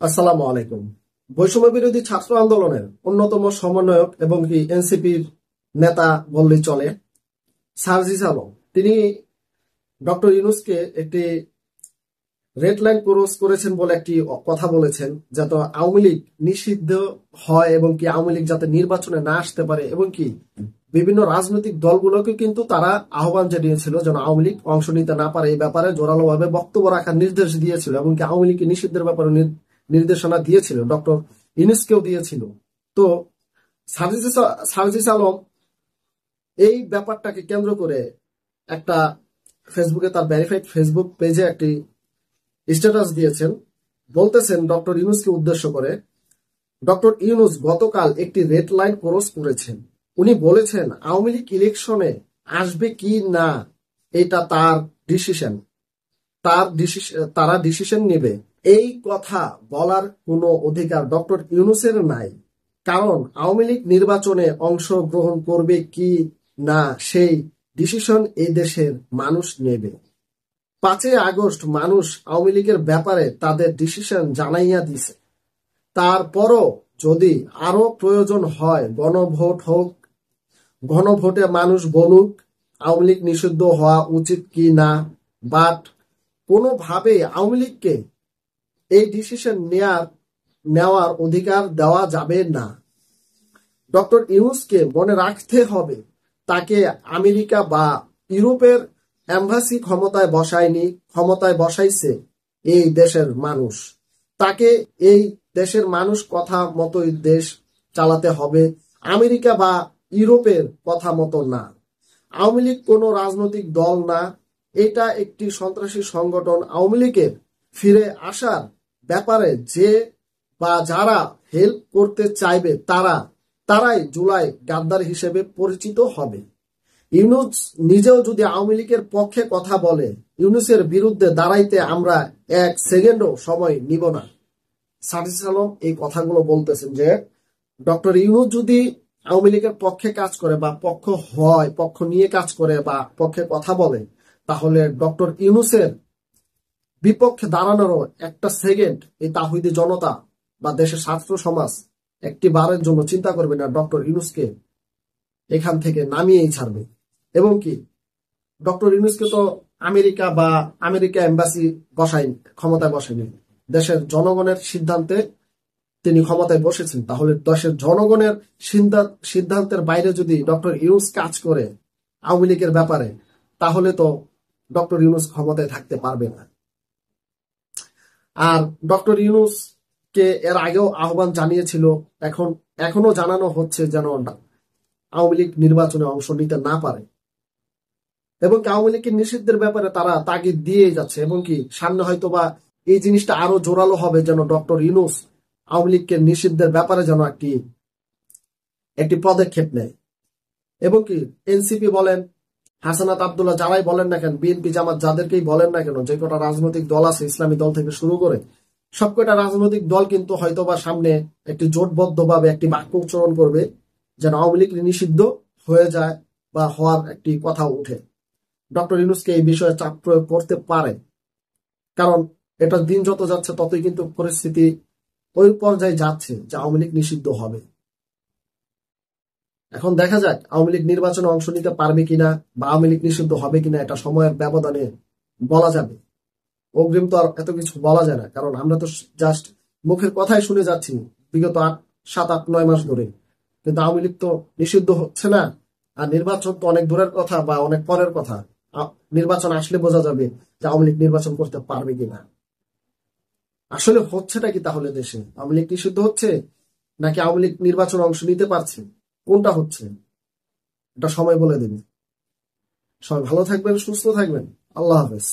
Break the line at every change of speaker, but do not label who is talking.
আসসালামু আলাইকুম। বৈষম্য বিরোধী ছাত্র আন্দোলনের অন্যতম সমন্বয়ক এবং কি এনসিপির নেতা বললেই চলে সার্জিস আলম, তিনি ডক্টর ইউনূসকে একটি রেড লাইন ক্রস করেছেন বলে একটি কথা বলেছেন, যাতে আওয়ামী লীগ নিষিদ্ধ হয় এবং কি আওয়ামী লীগ যাতে নির্বাচনে না আসতে পারে, এবং কি বিভিন্ন রাজনৈতিক দলগুলোকে কিন্তু তারা আহ্বান জানিয়েছিল যেন আওয়ামী লীগ অংশ নিতে না পারে। এই ব্যাপারে জোরালোভাবে বক্তব্য রাখার নির্দেশ দিয়েছিল এবং কি আওয়ামী লীগকে নিষিদ্ধের ব্যাপারে নির্দেশনা দিয়েছিল, ডক্টর ইউনূসকেও দিয়েছিল। তো সার্জিস আলম এই ব্যাপারটাকে কেন্দ্র করে একটা ফেসবুকে, তার ভেরিফাইড ফেসবুক পেজে একটি স্ট্যাটাস দিয়েছেন। বলতেছেন ডক্টর ইউনূসকে উদ্দেশ্য করে, ডক্টর ইউনূস গতকাল একটি রেড লাইন ক্রস করেছেন। উনি বলেছেন আওয়ামী লীগ ইলেকশনে আসবে কি না এটা তার ডিসিশন, তারা ডিসিশন নেবে। এই কথা বলার কোনো অধিকার ডক্টর ইউনূসের নাই, কারণ আওয়ামী লীগ নির্বাচনে অংশগ্রহণ করবে কি না সেই ডিসিশন এই দেশের মানুষ নেবে। 5ই আগস্ট মানুষ আওয়ামী লীগের ব্যাপারে তাদের ডিসিশন জানাইয়া দিছে। তারপরও যদি আরো প্রয়োজন হয় গণভোট হোক, গণভোটে মানুষ বলুক আওয়ামী লীগ নিষিদ্ধ হওয়া উচিত কি না, বাট কোনোভাবেই আওয়ামী লীগকে এই ডিসিশন নেওয়ার অধিকার দেওয়া যাবে না। ডক্টর ইউনূসকে মনে রাখতে হবে, তাকে আমেরিকা বা ইউরোপের এম্বাসি ক্ষমতায় বসায়নি, ক্ষমতায় বসাইছে এই দেশের মানুষ। তাকে এই দেশের মানুষ কথা মতোই দেশ চালাতে হবে, আমেরিকা বা ইউরোপের কথা মতো না। আওয়ামী লীগ কোনো রাজনৈতিক দল না, এটা একটি সন্ত্রাসী সংগঠন। আওয়ামী লীগের ফিরে আসার ব্যাপারে যে বা যারা হেল্প করতে চাইবে তারাই জুলাই গাদ্দার হিসেবে পরিচিত হবে। ইউনূস নিজেও যদি আওয়ামী লীগের পক্ষে কথা বলে, ইউনূসের বিরুদ্ধে দাঁড়াইতে আমরা 1 সেকেন্ডও সময় নিব না। সার্জিস আলম এই কথাগুলো বলতেছেন যে ডক্টর ইউনূস যদি আওয়ামী লীগের পক্ষে কাজ করে বা পক্ষ নিয়ে কাজ করে বা পক্ষে কথা বলে, তাহলে ডক্টর ইউনূসের বিপক্ষে দাঁড়ানোরও 1 সেকেন্ড এই তাহিদি জনতা বা দেশের ছাত্র সমাজ একটি বারের জন্য চিন্তা করবে না, ডক্টর ইউনূসকে এখান থেকে নামিয়েই ছাড়বে। এবং কি ডক্টর ইউনূসকে তো আমেরিকা এম্বাসি ক্ষমতায় বসায়নি, দেশের জনগণের সিদ্ধান্তে তিনি ক্ষমতায় বসেছেন। তাহলে দেশের জনগণের সিদ্ধান্তের বাইরে যদি ডক্টর ইউনূস কাজ করে আওয়ামী লীগের ব্যাপারে, তাহলে তো ডক্টর ইউনূস ক্ষমতায় থাকতে পারবে না। আর ডক্টর ইউনূস কে এর আগেও আহ্বান জানিয়েছিল, এখনো জানানো হচ্ছে যেন আওয়ামী লীগ নির্বাচনে অংশ নিতে না পারে, এবং আওয়ামী লীগের নিষিদ্ধের ব্যাপারে তারা তাগিদ দিয়ে যাচ্ছে। এবং কি সামনে হয়তো বা এই জিনিসটা আরো জোরালো হবে, যেন ডক্টর ইউনূস আওয়ামী লীগকে নিষিদ্ধের ব্যাপারে যেন একটি পদক্ষেপ নেয়। এবং কি এনসিপি বলেন, হাসানাত আব্দুল্লাহ, যারাই বলেন না কেন, বিএনপি জামাত যাদেরকেই বলেন না কেন, যে কটা রাজনৈতিক দল আছে ইসলামী দল থেকে শুরু করে সবকটা রাজনৈতিক দল কিন্তু হয়তোবা সামনে একটি জোটবদ্ধভাবে একটি বাক্য উচ্চারণ করবে যেন আওয়ামী লীগ নিষিদ্ধ হয়ে যায় বা হওয়ার একটি কথা উঠে। ডক্টর ইউনূসকে এই বিষয়ে চাপ প্রয়োগ করতে পারে, কারণ এটা দিন যত যাচ্ছে ততই কিন্তু পরিস্থিতি ওই পর্যায়ে যাচ্ছে যে আওয়ামী লীগ নিষিদ্ধ হবে। এখন দেখা যাক আওয়ামী লীগ নির্বাচনে অংশ নিতে পারবে কিনা বা আওয়ামী লীগ নিষিদ্ধ হবে কিনা, এটা সময়ের ব্যবধানে বলা যাবে। অগ্রিম তো আর এত কিছু বলা যায় না, কারণ আমরা তো জাস্ট মুখের কথাই শুনে যাচ্ছি বিগত 7-8-9 মাস ধরে, কিন্তু আওয়ামী লীগ তো নিষিদ্ধ হচ্ছে না। আর নির্বাচন তো অনেক দূরের কথা বা অনেক পরের কথা। নির্বাচন আসলে বোঝা যাবে যে আওয়ামী লীগ নির্বাচন করতে পারবে কিনা। আসলে হচ্ছেটা কি তাহলে, দেশে আওয়ামী লীগ নিষিদ্ধ হচ্ছে নাকি আওয়ামী লীগ নির্বাচনে অংশ নিতে পারছে, কোনটা হচ্ছে এটা সময় বলে দেবে। সবাই ভালো থাকবেন, সুস্থ থাকবেন। আল্লাহ হাফেজ।